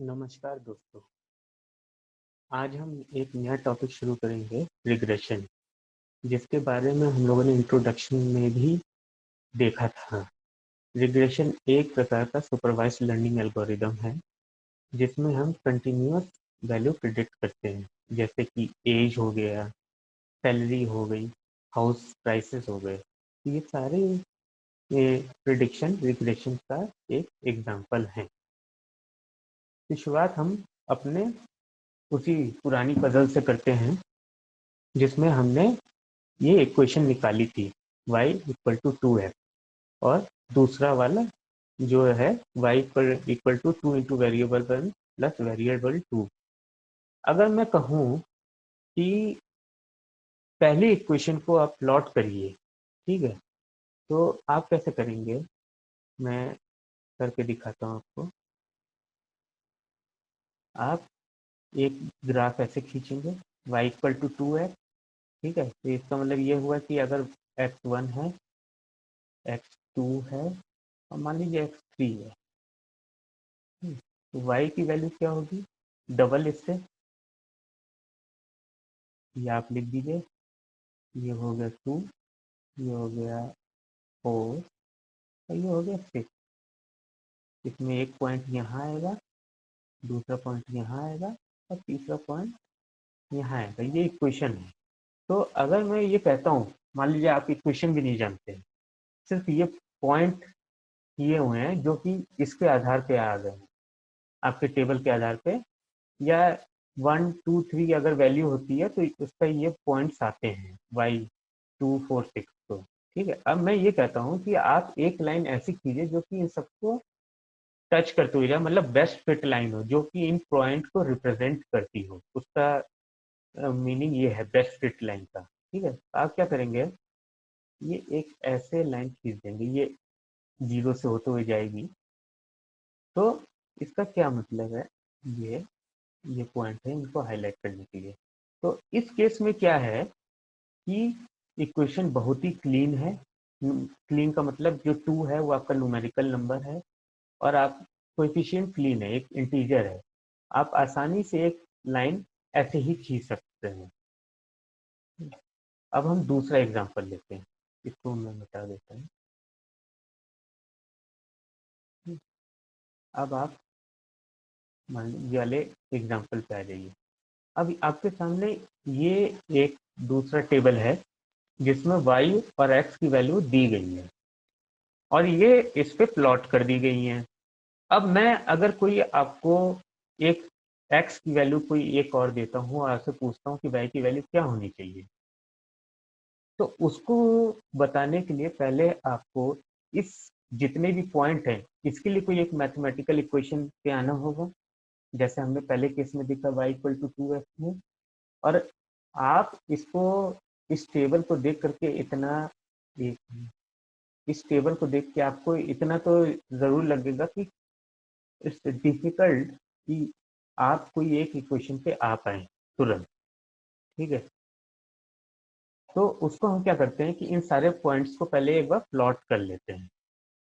नमस्कार दोस्तों। आज हम एक नया टॉपिक शुरू करेंगे, रिग्रेशन, जिसके बारे में हम लोगों ने इंट्रोडक्शन में भी देखा था। रिग्रेशन एक प्रकार का सुपरवाइज्ड लर्निंग एल्गोरिदम है, जिसमें हम कंटिन्यूअस वैल्यू प्रिडिक्ट करते हैं, जैसे कि एज हो गया, सैलरी हो गई, हाउस प्राइसेस हो गए। तो ये सारे प्रिडिक्शन रिग्रेशन का एक एग्जाम्पल है। तो शुरुआत हम अपने उसी पुरानी पजल से करते हैं, जिसमें हमने ये इक्वेशन निकाली थी y इक्वल टू 2x, और दूसरा वाला जो है y equal to 2 into variable 1 plus variable 2। अगर मैं कहूँ कि पहली इक्वेशन को आप प्लॉट करिए, ठीक है, तो आप कैसे करेंगे? मैं करके दिखाता हूँ आपको। आप एक ग्राफ ऐसे खींचेंगे, y इक्वल टू 2x, ठीक है। तो इसका मतलब ये हुआ कि अगर x1 है, x2 है, और मान लीजिए x3 है, तो y की वैल्यू क्या होगी? डबल इससे, ये आप लिख दीजिए, ये हो गया 2, ये हो गया 4, और ये हो गया 6। इसमें एक पॉइंट यहाँ आएगा, दूसरा पॉइंट यहाँ आएगा, और तीसरा पॉइंट यहाँ आएगा। ये इक्वेशन है। तो अगर मैं ये कहता हूँ, मान लीजिए आप इक्वेशन भी नहीं जानते, सिर्फ ये पॉइंट किए हुए हैं जो कि इसके आधार पे आ गए हैं, आपके टेबल के आधार पे, या 1 2 3 अगर वैल्यू होती है तो उसका ये पॉइंट्स आते हैं, y2 4 6। तो ठीक है, अब मैं ये कहता हूँ कि आप एक लाइन ऐसी कीजिए जो कि इन सबको टच करते हुए जाए, मतलब बेस्ट फिट लाइन हो जो कि इन पॉइंट को रिप्रेजेंट करती हो। उसका मीनिंग ये है बेस्ट फिट लाइन का। ठीक है, आप क्या करेंगे, ये एक ऐसे लाइन खींच देंगे, ये जीरो से होते हुए जाएगी। तो इसका क्या मतलब है, ये पॉइंट है, इनको हाईलाइट करने के लिए। तो इस केस में क्या है कि इक्वेशन बहुत ही क्लीन है। क्लीन का मतलब जो 2 है वो आपका न्यूमेरिकल नंबर है, और आप कोएफिशिएंट क्लीन है, एक इंटीजर है। आप आसानी से एक लाइन ऐसे ही खींच सकते हैं। अब हम दूसरा एग्जांपल लेते हैं, इसको मैं बता देता हूँ। अब आप ये वाले एग्जांपल पे आ जाइए। अब आपके सामने ये एक दूसरा टेबल है, जिसमें y और x की वैल्यू दी गई है, और ये इस पे प्लॉट कर दी गई है। अब मैं अगर कोई आपको एक x की वैल्यू कोई एक और देता हूँ, और आपसे पूछता हूँ कि y की वैल्यू क्या होनी चाहिए, तो उसको बताने के लिए पहले आपको इस जितने भी पॉइंट हैं, इसके लिए कोई एक मैथमेटिकल इक्वेशन पे आना होगा, जैसे हमने पहले केस में देखा y इक्वल टू 2x में। और आप इसको, इस टेबल को देख करके इतना, इस टेबल को देख के आपको इतना तो जरूर लगेगा कि इट्स डिफिकल्ट कि आप कोई एक इक्वेशन पे आ पाए तुरंत। ठीक है, तो उसको हम क्या करते हैं कि इन सारे पॉइंट्स को पहले एक बार प्लॉट कर लेते हैं।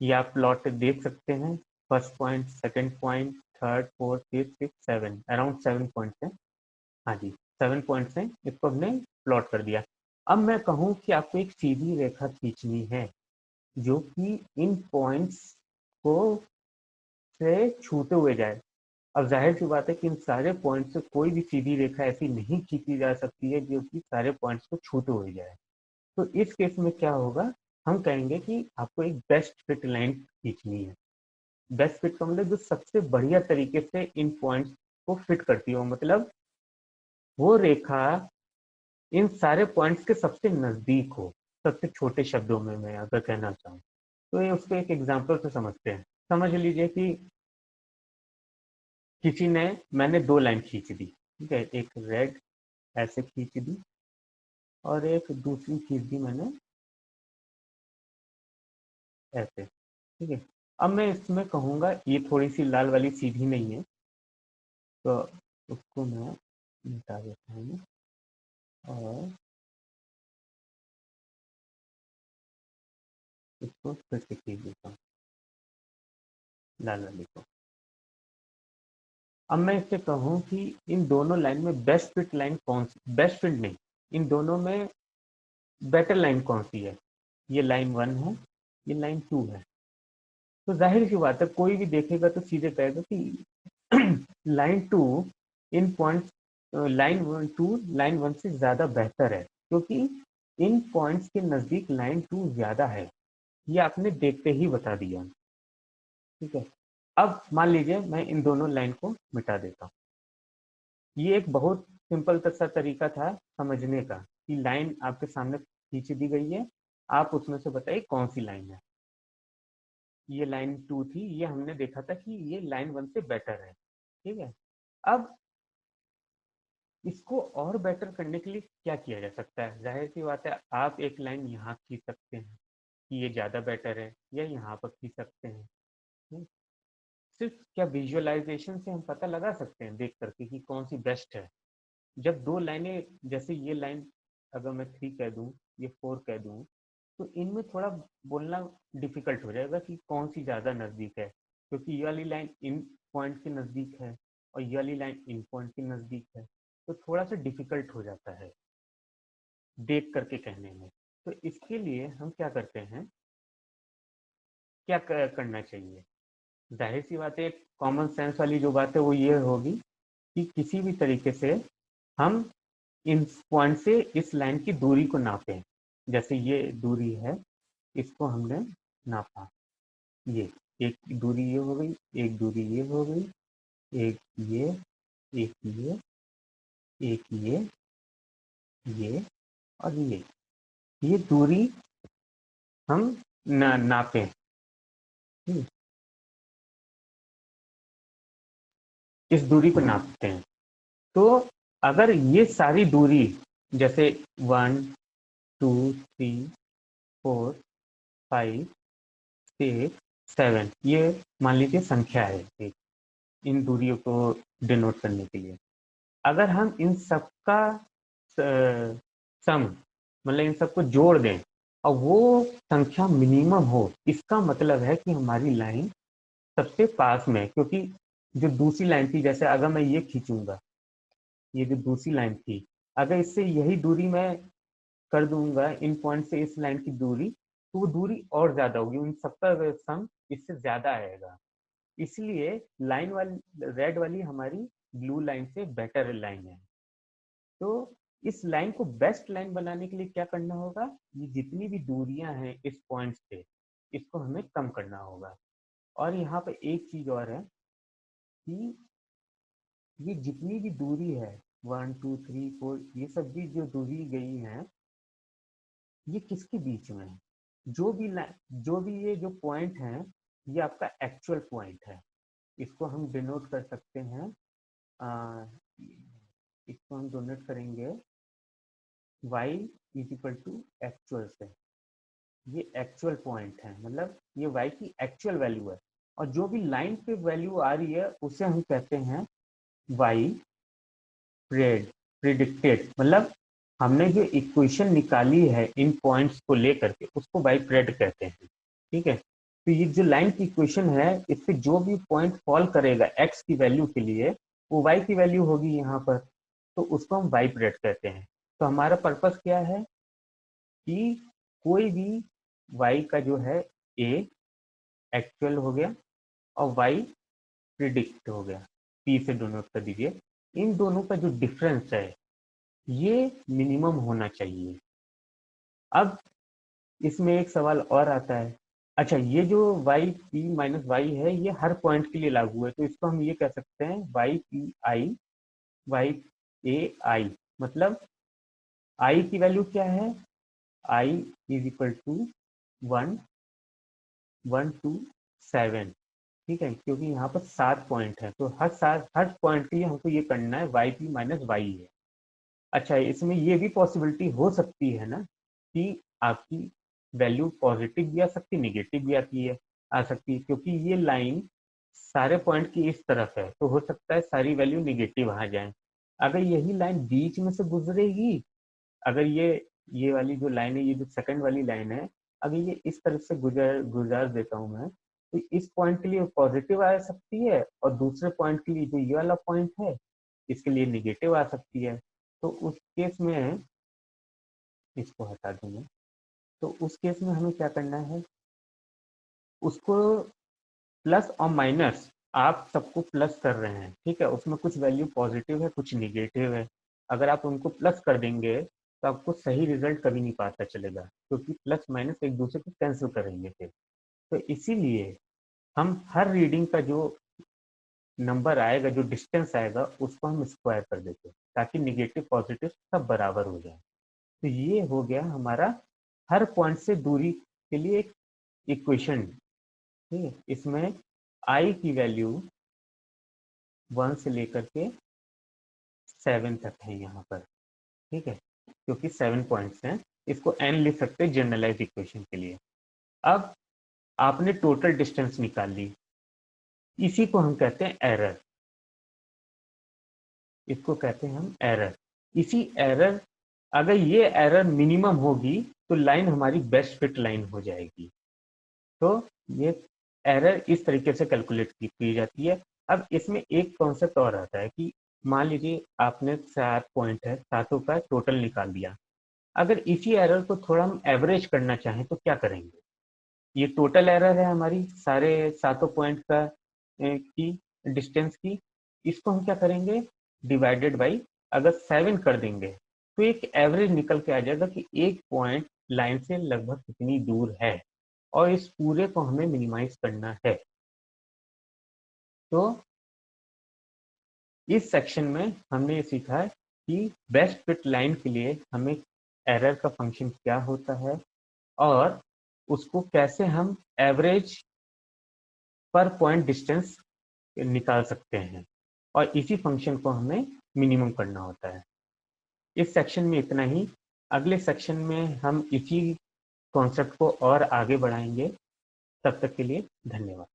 ये आप प्लॉट देख सकते हैं, first point, second point, third, fourth, fifth, six, 7, around 7 points हैं। हाँ जी, 7 पॉइंट्स हैं, इसको हमने प्लॉट कर दिया। अब मैं कहूँ कि आपको एक सीधी रेखा खींचनी है जो कि इन पॉइंट्स को से छूते हुए जाए। अब जाहिर सी बात है कि इन सारे पॉइंट से कोई भी सीधी रेखा ऐसी नहीं खींची जा सकती है जो कि सारे पॉइंट्स को छूते हुए जाए। तो इस केस में क्या होगा, हम कहेंगे कि आपको एक बेस्ट फिट लाइन खींचनी है। बेस्ट फिट का मतलब जो सबसे बढ़िया तरीके से इन पॉइंट्स को फिट करती हो, मतलब वो रेखा इन सारे पॉइंट्स के सबसे नजदीक हो। सबसे छोटे शब्दों में मैं अगर कहना चाहूँ, तो ये उसको एक एग्जाम्पल से समझते हैं। समझ लीजिए कि किसी ने, मैंने 2 लाइन खींच दी, ठीक है, एक रेड ऐसे खींच दी, और एक दूसरी खींच दी मैंने ऐसे। ठीक है, अब मैं इसमें कहूँगा ये थोड़ी सी लाल वाली सीधी नहीं है, तो उसको मैं मिटा देता हूँ, और इसको फिर से खींच देता हूँ, लाल वाली को। अब मैं इससे कहूँ कि इन दोनों लाइन में बेस्ट फिट लाइन कौन सी, बेस्ट फिट नहीं, इन दोनों में बेटर लाइन कौन सी है, ये लाइन 1 है, ये लाइन 2 है। तो जाहिर सी बात है कोई भी देखेगा तो सीधे कहेगा कि लाइन 2 इन पॉइंट, लाइन 1 से ज़्यादा बेहतर है, क्योंकि इन पॉइंट्स के नज़दीक लाइन 2 ज़्यादा है। ये आपने देखते ही बता दिया। ठीक है, अब मान लीजिए मैं इन दोनों लाइन को मिटा देता हूँ। ये एक बहुत सिंपल सा तरीका था समझने का कि लाइन आपके सामने खींच दी गई है, आप उसमें से बताइए कौन सी लाइन है। ये लाइन 2 थी, ये हमने देखा था कि ये लाइन 1 से बेटर है। ठीक है, अब इसको और बेटर करने के लिए क्या किया जा सकता है? जाहिर सी बात है आप एक लाइन यहाँ खींच सकते हैं कि ये ज़्यादा बेटर है, या यहाँ पर खींच सकते हैं। सिर्फ क्या विजुअलाइजेशन से हम पता लगा सकते हैं देख करके कि कौन सी बेस्ट है? जब दो लाइनें, जैसे ये लाइन अगर मैं 3 कह दूं, ये 4 कह दूं, तो इनमें थोड़ा बोलना डिफिकल्ट हो जाएगा कि कौन सी ज़्यादा नज़दीक है, क्योंकि ये वाली लाइन इन पॉइंट के नज़दीक है और ये वाली लाइन इन पॉइंट के नज़दीक है, तो थोड़ा सा डिफिकल्ट हो जाता है देख करके कहने में। तो इसके लिए हम क्या करते हैं, क्या करना चाहिए? जाहिर सी बात है कॉमन सेंस वाली जो बात है वो ये होगी कि किसी भी तरीके से हम इन पॉइंट से इस लाइन की दूरी को नापें। जैसे ये दूरी है, इसको हमने नापा, ये एक दूरी ये हो गई, एक दूरी ये हो गई, एक ये, एक एक ये और ये दूरी हम नापें। इस दूरी को नापते हैं। तो अगर ये सारी दूरी, जैसे 1 2 3 4 5 6 7, ये मान लीजिए संख्या है एक, इन दूरियों को डिनोट करने के लिए। अगर हम इन सबका सम, मतलब इन सबको जोड़ दें और वो संख्या मिनिमम हो, इसका मतलब है कि हमारी लाइन सबसे पास में, क्योंकि जो दूसरी लाइन थी, जैसे अगर मैं ये खींचूंगा, ये जो दूसरी लाइन थी, अगर इससे यही दूरी मैं कर दूंगा इन पॉइंट से इस लाइन की दूरी, तो वो दूरी और ज्यादा होगी, उन सबका सम इससे ज्यादा आएगा। इसलिए लाइन वाली, रेड वाली हमारी ब्लू लाइन से बेटर लाइन है। तो इस लाइन को बेस्ट लाइन बनाने के लिए क्या करना होगा, ये जितनी भी दूरियां हैं इस पॉइंट से, इसको हमें कम करना होगा। और यहाँ पे एक चीज और है कि ये जितनी भी दूरी है 1 2 3 4, ये सब भी जो दूरी गई है, ये किसके बीच में है? जो भी ये जो पॉइंट है, ये आपका एक्चुअल पॉइंट है। इसको हम डिनोट कर सकते हैं, आ, इसको हम डोनेट करेंगे y is equal to actual से। ये एक्चुअल पॉइंट है, मतलब ये y की एक्चुअल वैल्यू है, और जो भी लाइन पे वैल्यू आ रही है उसे हम कहते हैं y प्रेडिक्टेड, मतलब हमने जो इक्वेशन निकाली है इन पॉइंट्स को लेकर के, उसको y प्रेड कहते हैं। ठीक है, तो ये जो लाइन की इक्वेशन है, इससे जो भी पॉइंट फॉल करेगा x की वैल्यू के लिए, वो y की वैल्यू होगी यहाँ पर, तो उसको हम y प्रेड कहते हैं। तो हमारा पर्पस क्या है कि कोई भी y का जो है a एक्चुअल हो गया और y प्रिडिक्ट हो गया, p से डोनोट कर दीजिए, इन दोनों का जो डिफरेंस है ये मिनिमम होना चाहिए। अब इसमें एक सवाल और आता है, अच्छा ये जो वाई पी माइनस वाई है, ये हर पॉइंट के लिए लागू है, तो इसको हम ये कह सकते हैं वाई पी आई वाई ए आई, मतलब आई की वैल्यू क्या है, आई इज इक्वल टू 1 1 2 7। ठीक है, क्योंकि यहाँ पर 7 पॉइंट है, तो हर पॉइंट के लिए हमको ये करना है वाई पी माइनस वाई है। अच्छा, इसमें ये भी पॉसिबिलिटी हो सकती है ना कि आपकी वैल्यू पॉजिटिव भी आ सकती है, निगेटिव भी आती है, आ सकती है, क्योंकि ये लाइन सारे पॉइंट की इस तरफ है, तो हो सकता है सारी वैल्यू निगेटिव आ जाए। अगर यही लाइन बीच में से गुजरेगी, अगर ये वाली जो लाइन है, ये जो सेकंड वाली लाइन है, अगर ये इस तरफ से गुजार गुजार देता हूँ मैं, तो इस पॉइंट के लिए पॉजिटिव आ सकती है और दूसरे पॉइंट के लिए जो ये वाला पॉइंट है इसके लिए निगेटिव आ सकती है। तो उस केस में इसको हटा देंगे। तो उस केस में हमें क्या करना है, उसको प्लस और माइनस आप सबको प्लस कर रहे हैं, ठीक है, उसमें कुछ वैल्यू पॉजिटिव है कुछ निगेटिव है। अगर आप उनको प्लस कर देंगे तो आपको सही रिजल्ट कभी नहीं पता चलेगा, क्योंकि प्लस माइनस एक दूसरे को कैंसिल करेंगे फिर। तो इसीलिए हम हर रीडिंग का जो नंबर आएगा, जो डिस्टेंस आएगा, उसको हम स्क्वायर कर देते हैं ताकि निगेटिव पॉजिटिव सब बराबर हो जाए। तो ये हो गया हमारा हर पॉइंट से दूरी के लिए एक इक्वेशन। ठीक है, इसमें आई की वैल्यू 1 से लेकर के 7 तक है यहाँ पर, ठीक है, क्योंकि 7 पॉइंट्स हैं। इसको n लिख सकते हैं जनरलाइज इक्वेशन के लिए। अब आपने टोटल डिस्टेंस निकाल ली, इसी को हम कहते हैं एरर, इसको कहते हैं हम एरर। इसी एरर, अगर ये एरर मिनिमम होगी तो लाइन हमारी बेस्ट फिट लाइन हो जाएगी। तो ये एरर इस तरीके से कैलकुलेट की जाती है। अब इसमें एक कॉन्सेप्ट और आता है कि मान लीजिए आपने 7 पॉइंट है, सातों का टोटल निकाल दिया। अगर इसी एरर को थोड़ा हम एवरेज करना चाहें तो क्या करेंगे? ये टोटल एरर है हमारी सारे सातों पॉइंट का की डिस्टेंस की, इसको हम क्या करेंगे, डिवाइडेड बाई अगर 7 कर देंगे तो एक एवरेज निकल के आ जाएगा कि एक पॉइंट लाइन से लगभग कितनी दूर है, और इस पूरे को हमें मिनिमाइज करना है। तो इस सेक्शन में हमने ये सीखा है कि बेस्ट फिट लाइन के लिए हमें एरर का फंक्शन क्या होता है और उसको कैसे हम एवरेज पर पॉइंट डिस्टेंस निकाल सकते हैं, और इसी फंक्शन को हमें मिनिमम करना होता है। इस सेक्शन में इतना ही। अगले सेक्शन में हम इसी कॉन्सेप्ट को और आगे बढ़ाएंगे। तब तक के लिए धन्यवाद।